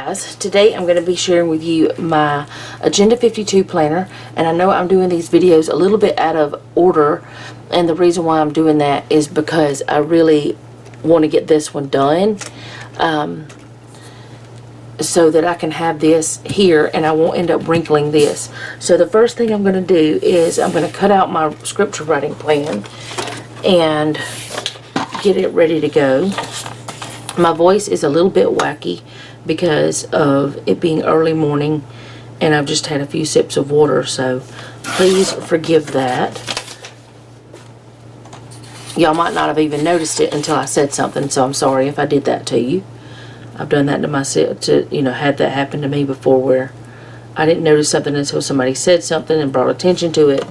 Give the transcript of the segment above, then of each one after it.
guys, today I'm going to be sharing with you my Agenda 52 planner, and I know I'm doing these videos a little bit out of order, and the reason why I'm doing that is because I really want to get this one done so that I can have this here and I won't end up wrinkling this. So the first thing I'm going to do is I'm going to cut out my scripture writing plan and get it ready to go. My voice is a little bit wacky because of it being early morning and I've just had a few sips of water, so please forgive that. Y'all might not have even noticed it until I said something, so I'm sorry if I did that to you. I've done that to myself, had that happen to me before where I didn't notice something until somebody said something and brought attention to it.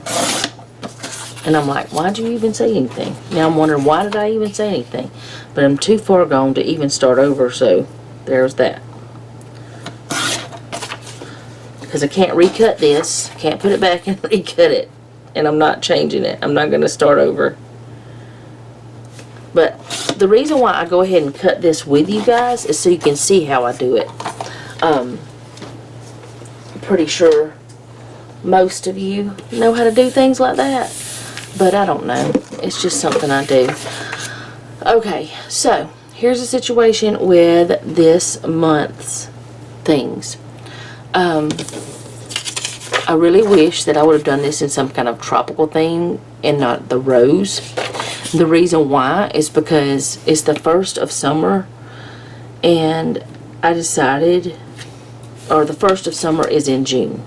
And I'm like, why'd you even say anything? Now I'm wondering, why did I even say anything? But I'm too far gone to even start over, so there's that. Because I can't recut this, can't put it back and recut it. And I'm not changing it. I'm not going to start over. But the reason why I go ahead and cut this with you guys is so you can see how I do it. I'm pretty sure most of you know how to do things like that, but I don't know. It's just something I do. Okay, so here's the situation with this month's things. I really wish that I would have done this in some kind of tropical theme and not the rose. The reason why is because it's the first of summer, and I decided, or the first of summer is in June.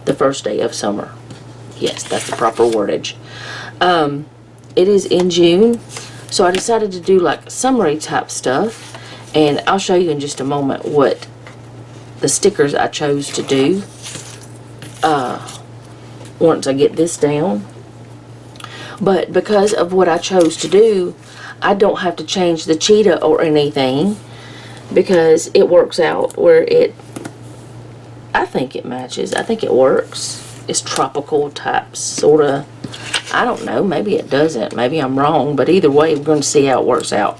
The first day of summer. Yes, that's the proper wordage. It is in June, so I decided to do like summery type stuff, and I'll show you in just a moment what the stickers I chose to do once I get this down. But because of what I chose to do, I don't have to change the cheetah or anything, because it works out where I think it matches. I think it works. It's tropical type, sort of. I don't know. Maybe it doesn't. Maybe I'm wrong. But either way, we're going to see how it works out.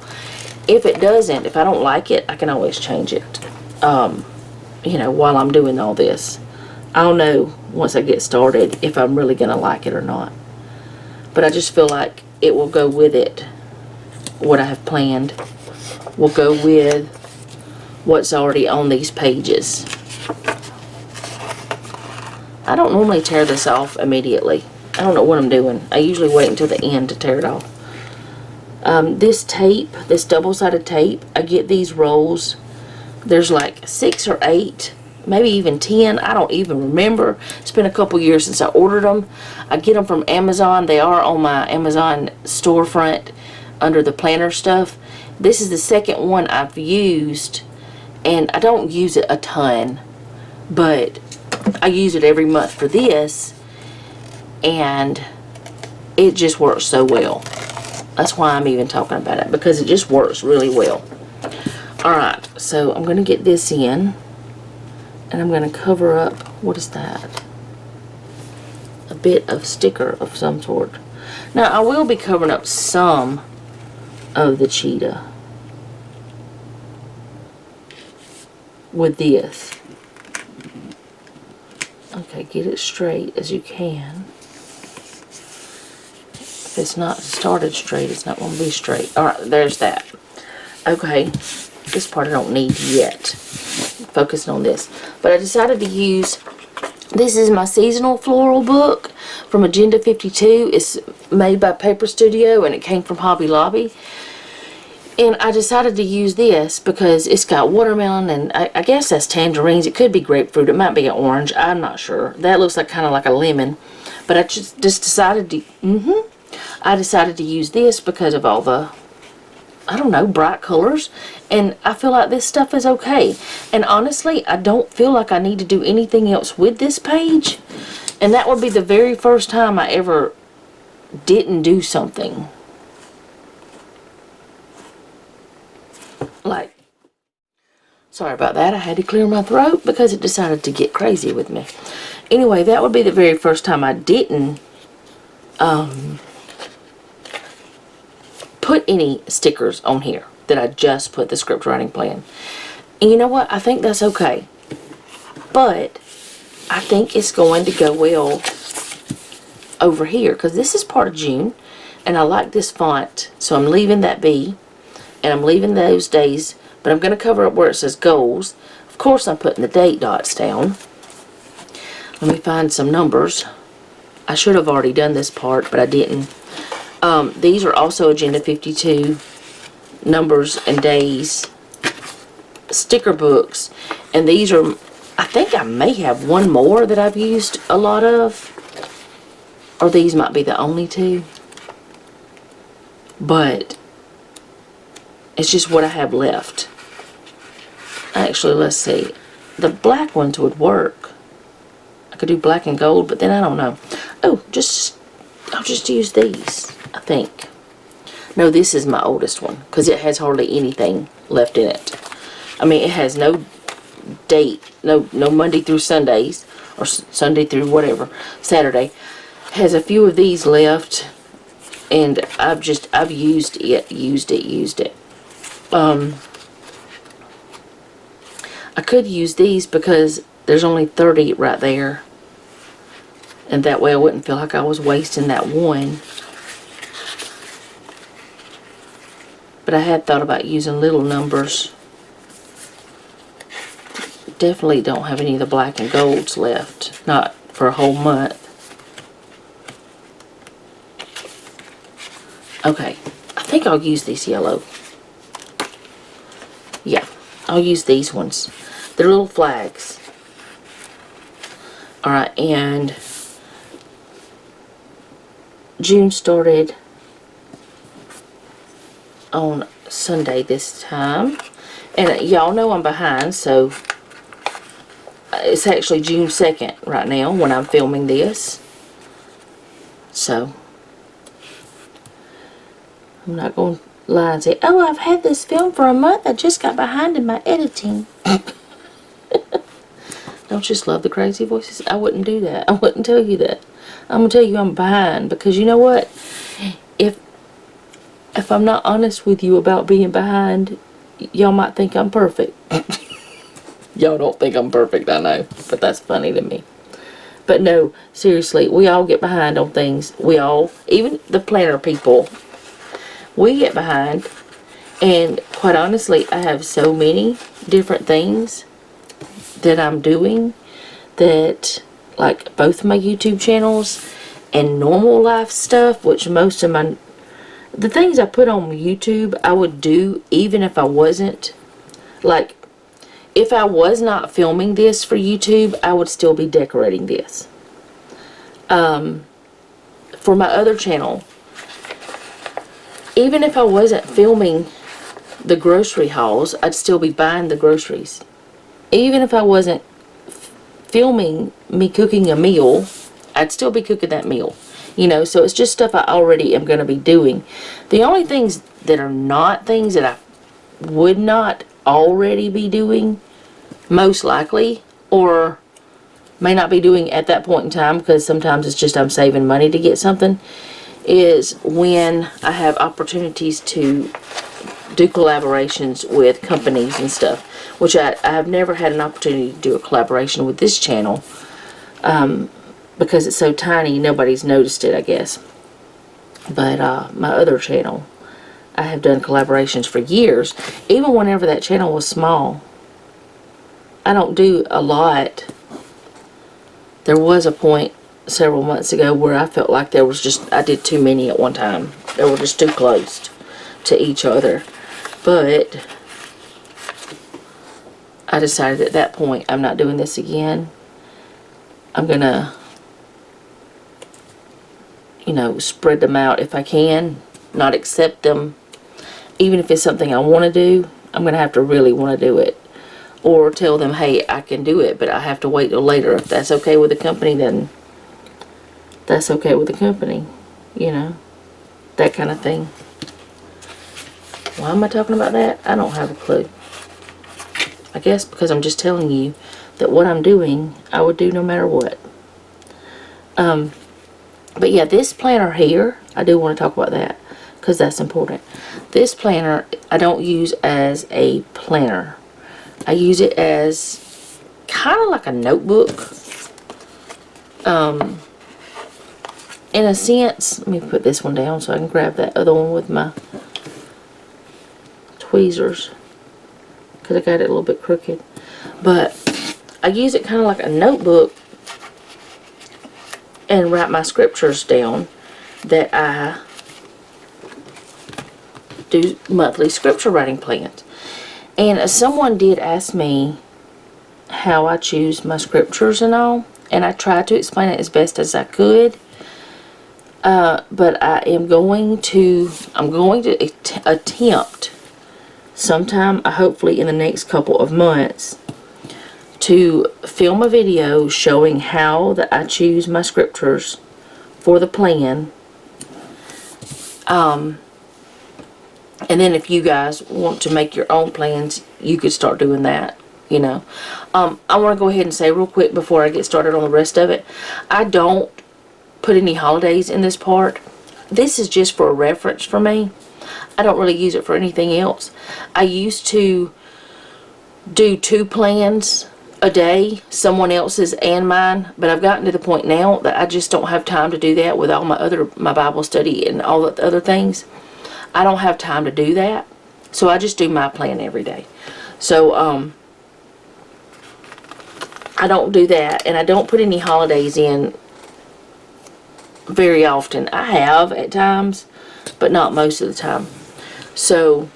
If it doesn't, if I don't like it, I can always change it. While I'm doing all this. I'll know once I get started if I'm really going to like it or not. But I just feel like it will go with it. What I have planned will go with what's already on these pages. I don't normally tear this off immediately. I don't know what I'm doing. I usually wait until the end to tear it off. This tape, this double-sided tape, I get these rolls. There's like 6 or 8, maybe even 10. I don't even remember. It's been a couple years since I ordered them. I get them from Amazon. They are on my Amazon storefront under the planner stuff. This is the second one I've used, and I don't use it a ton, but I use it every month for this, and it just works so well. That's why I'm even talking about it, because it just works really well. Alright, so I'm going to get this in, and I'm going to cover up, what is that? A bit of sticker of some sort. Now, I will be covering up some of the cheetah with this. Okay, get it straight as you can. If it's not started straight, it's not going to be straight. Alright, there's that. Okay, this part I don't need yet. Focusing on this. But I decided to use, this is my seasonal floral book from Agenda 52. It's made by Paper Studio and it came from Hobby Lobby. And I decided to use this because it's got watermelon and I guess that's tangerines. It could be grapefruit. It might be an orange. I'm not sure. That looks like kind of like a lemon. But I just decided to, I decided to use this because of all the, I don't know, bright colors. And I feel like this stuff is okay. And honestly, I don't feel like I need to do anything else with this page. And that would be the very first time I ever didn't do something. Like, sorry about that. I had to clear my throat because it decided to get crazy with me. Anyway, that would be the very first time I didn't put any stickers on here, that I just put the script writing plan. And you know what? I think that's okay. But I think it's going to go well over here because this is part of June and I like this font, so I'm leaving that be and I'm leaving those days, but I'm going to cover up where it says goals. Of course I'm putting the date dots down. Let me find some numbers. I should have already done this part, but I didn't. These are also Agenda 52 numbers and days sticker books, and these are, I think I may have one more that I've used a lot of, or these might be the only two, but it's just what I have left. Actually, let's see, the black ones would work. I could do black and gold, but then I don't know. Oh, I'll just use these, I think. No, this is my oldest one because it has hardly anything left in it. I mean, it has no date, no Monday through Sundays, or Sunday through whatever, Saturday. Has a few of these left, and I've used it. I could use these because there's only 30 right there, and that way I wouldn't feel like I was wasting that one. But I had thought about using little numbers. Definitely don't have any of the black and golds left. Not for a whole month. Okay. I think I'll use this yellow. Yeah. I'll use these ones. They're little flags. Alright, and June started on Sunday this time. And y'all know I'm behind, so it's actually June 2nd right now when I'm filming this. So I'm not going to lie and say, oh, I've had this film for a month. I just got behind in my editing. Don't just love the crazy voices? I wouldn't do that. I wouldn't tell you that. I'm going to tell you I'm behind because you know what? If I'm not honest with you about being behind, y'all might think I'm perfect. Y'all don't think I'm perfect, I know, but that's funny to me. But no, seriously, we all get behind on things. We all, even the planner people, we get behind. And quite honestly, I have so many different things that I'm doing that, like both my YouTube channels and normal life stuff, which most of the things I put on YouTube, I would do even if I wasn't, like, if I was not filming this for YouTube, I would still be decorating this. For my other channel, even if I wasn't filming the grocery hauls, I'd still be buying the groceries. Even if I wasn't filming me cooking a meal, I'd still be cooking that meal. You know, so it's just stuff I already am going to be doing. The only things that are not things that I would not already be doing, most likely, or may not be doing at that point in time, because sometimes it's just I'm saving money to get something, is when I have opportunities to do collaborations with companies and stuff, which I have never had an opportunity to do a collaboration with this channel, because it's so tiny, nobody's noticed it, I guess. But my other channel, I have done collaborations for years, even whenever that channel was small. I don't do a lot. There was a point several months ago where I felt like there was just, I did too many at one time. They were just too close to each other. But I decided at that point, I'm not doing this again. I'm gonna, you know, spread them out if I can, not accept them. Even if it's something I want to do, I'm gonna have to really want to do it. Or tell them, hey, I can do it, but I have to wait till later. If that's okay with the company, then that's okay with the company. You know, that kind of thing. Why am I talking about that? I don't have a clue. I guess because I'm just telling you that what I'm doing, I would do no matter what. But yeah, this planner here, I do want to talk about that because that's important. This planner, I don't use as a planner. I use it as kind of like a notebook. In a sense, let me put this one down so I can grab that other one with my tweezers, because I got it a little bit crooked. But I use it kind of like a notebook and write my scriptures down that I do monthly scripture writing plans. And someone did ask me how I choose my scriptures and all, and I tried to explain it as best as I could. But I'm going to attempt sometime, hopefully in the next couple of months, to film a video showing how that I choose my scriptures for the plan. And then if you guys want to make your own plans, you could start doing that, you know. I want to go ahead and say real quick before I get started on the rest of it, I don't put any holidays in this part. This is just for a reference for me. I don't really use it for anything else. I used to do 2 plans a day, someone else's and mine, but I've gotten to the point now that I just don't have time to do that with all my Bible study and all the other things. I don't have time to do that, so I just do my plan every day. So I don't do that, and I don't put any holidays in very often. I have at times, but not most of the time. So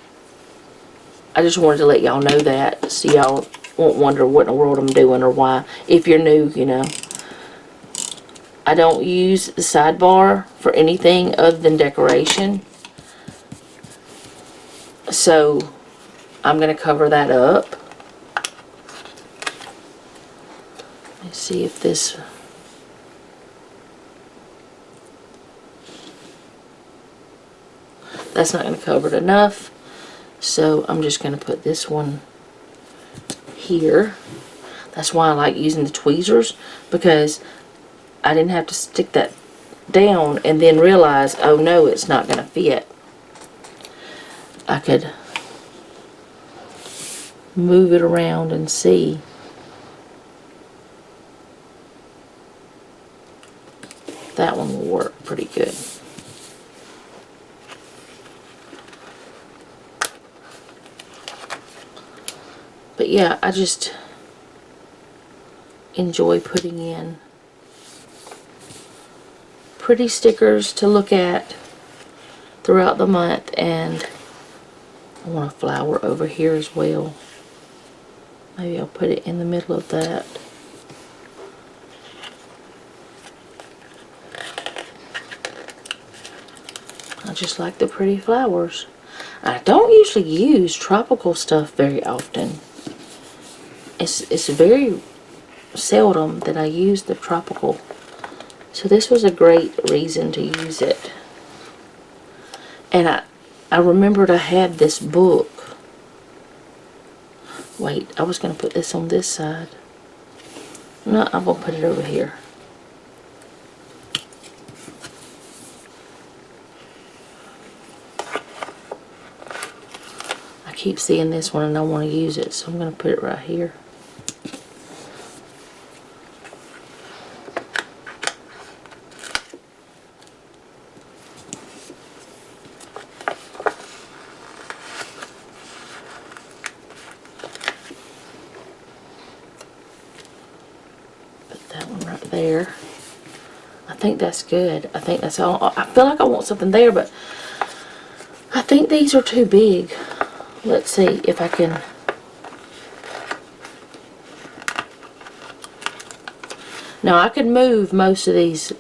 I just wanted to let y'all know that, so y'all won't wonder what in the world I'm doing or why. If you're new, you know. I don't use the sidebar for anything other than decoration. So I'm going to cover that up. Let's see if this... That's not going to cover it enough. So I'm just going to put this one here. That's why I like using the tweezers, because I didn't have to stick that down and then realize, oh no, it's not going to fit. I could move it around and see. That one will work pretty good. But yeah, I just enjoy putting in pretty stickers to look at throughout the month. And I want a flower over here as well. Maybe I'll put it in the middle of that. I just like the pretty flowers. I don't usually use tropical stuff very often. It's very seldom that I use the tropical. So this was a great reason to use it. And I remembered I had this book. Wait, I was going to put this on this side. No, I'm going to put it over here. I keep seeing this one and I want to use it, so I'm going to put it right here. There. I think that's good. I think that's all. I feel like I want something there, but I think these are too big. Let's see if I can. Now I could move most of these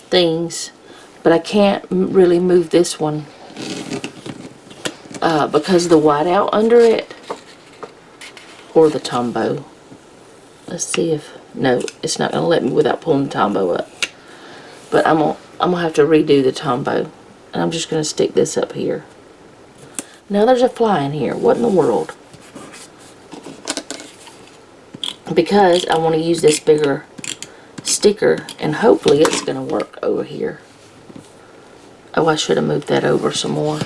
things, but I can't really move this one because of the whiteout under it or the Tombow. Let's see if, no, it's not going to let me without pulling the Tombow up. But I'm gonna have to redo the Tombow. And I'm just going to stick this up here. Now there's a fly in here. What in the world? Because I want to use this bigger sticker, and hopefully it's going to work over here. Oh, I should have moved that over some more.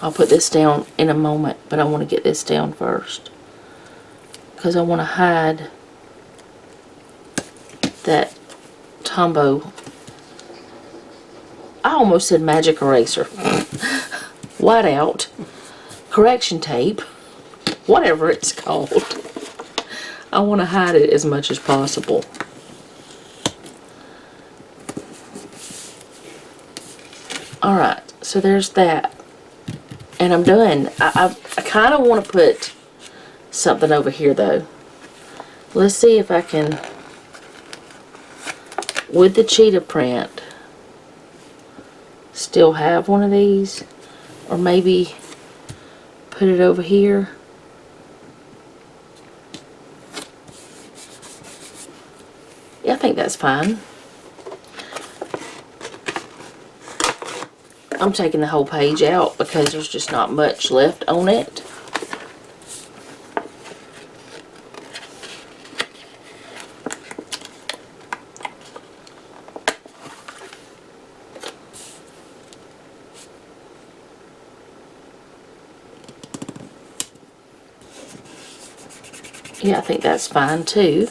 I'll put this down in a moment, but I want to get this down first. Because I want to hide that Tombow. I almost said magic eraser. Whiteout. Correction tape. Whatever it's called. I want to hide it as much as possible. Alright, so there's that. And I'm done. I kind of want to put something over here though. Let's see if I can, with the cheetah print, still have one of these. Or maybe put it over here. Yeah, I think that's fine. I'm taking the whole page out because there's just not much left on it. Yeah, I think that's fine too.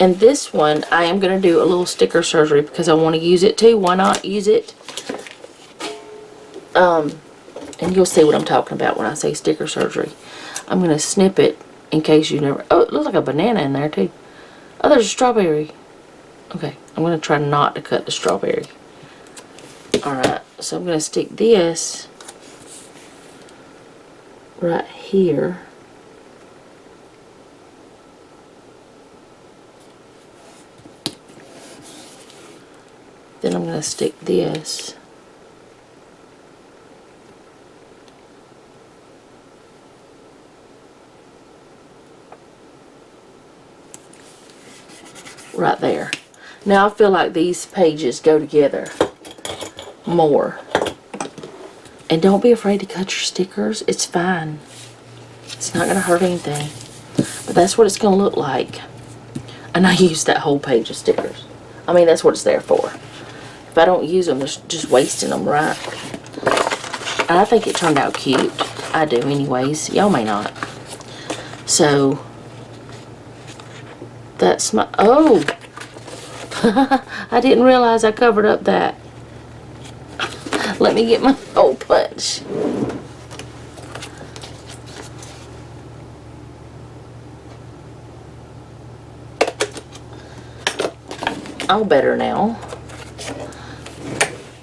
And this one, I am going to do a little sticker surgery because I want to use it too. Why not use it? And you'll see what I'm talking about when I say sticker surgery. I'm going to snip it in case you never... Oh, it looks like a banana in there too. Oh, there's a strawberry. Okay, I'm going to try not to cut the strawberry. Alright, so I'm going to stick this right here. Then I'm going to stick this right there. Now I feel like these pages go together more. And don't be afraid to cut your stickers. It's fine. It's not going to hurt anything. But that's what it's going to look like. And I use that whole page of stickers. I mean, that's what it's there for. If I don't use them, it's just wasting them, right? And I think it turned out cute. I do anyways. Y'all may not. So, that's my... Oh! I didn't realize I covered up that. Let me get my hole punch. All better now.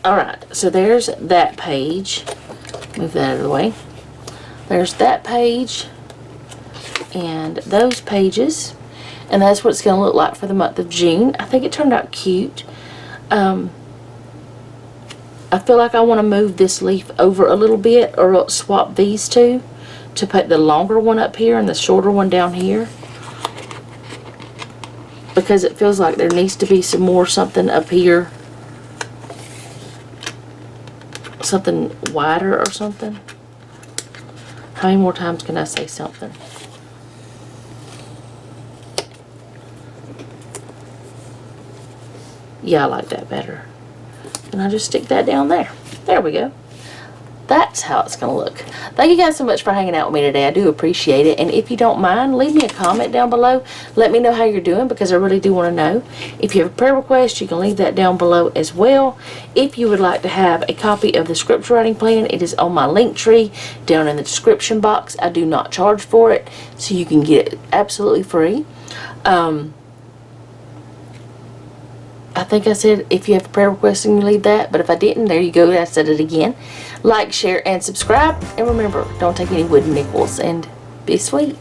Alright, so there's that page. Move that out of the way. There's that page. And those pages. And that's what it's going to look like for the month of June. I think it turned out cute. I feel like I want to move this leaf over a little bit, or swap these two to put the longer one up here and the shorter one down here. Because it feels like there needs to be some more something up here. Something wider or something. How many more times can I say something? Yeah, I like that better. And I just stick that down there. There we go. That's how it's going to look. Thank you guys so much for hanging out with me today. I do appreciate it. And if you don't mind, leave me a comment down below. Let me know how you're doing, because I really do want to know. If you have a prayer request, you can leave that down below as well. If you would like to have a copy of the scripture writing plan, it is on my link tree down in the description box. I do not charge for it, so you can get it absolutely free. I think I said if you have a prayer request, you leave that. But if I didn't, there you go. I said it again. Like, share, and subscribe. And remember, don't take any wooden nickels. And be sweet.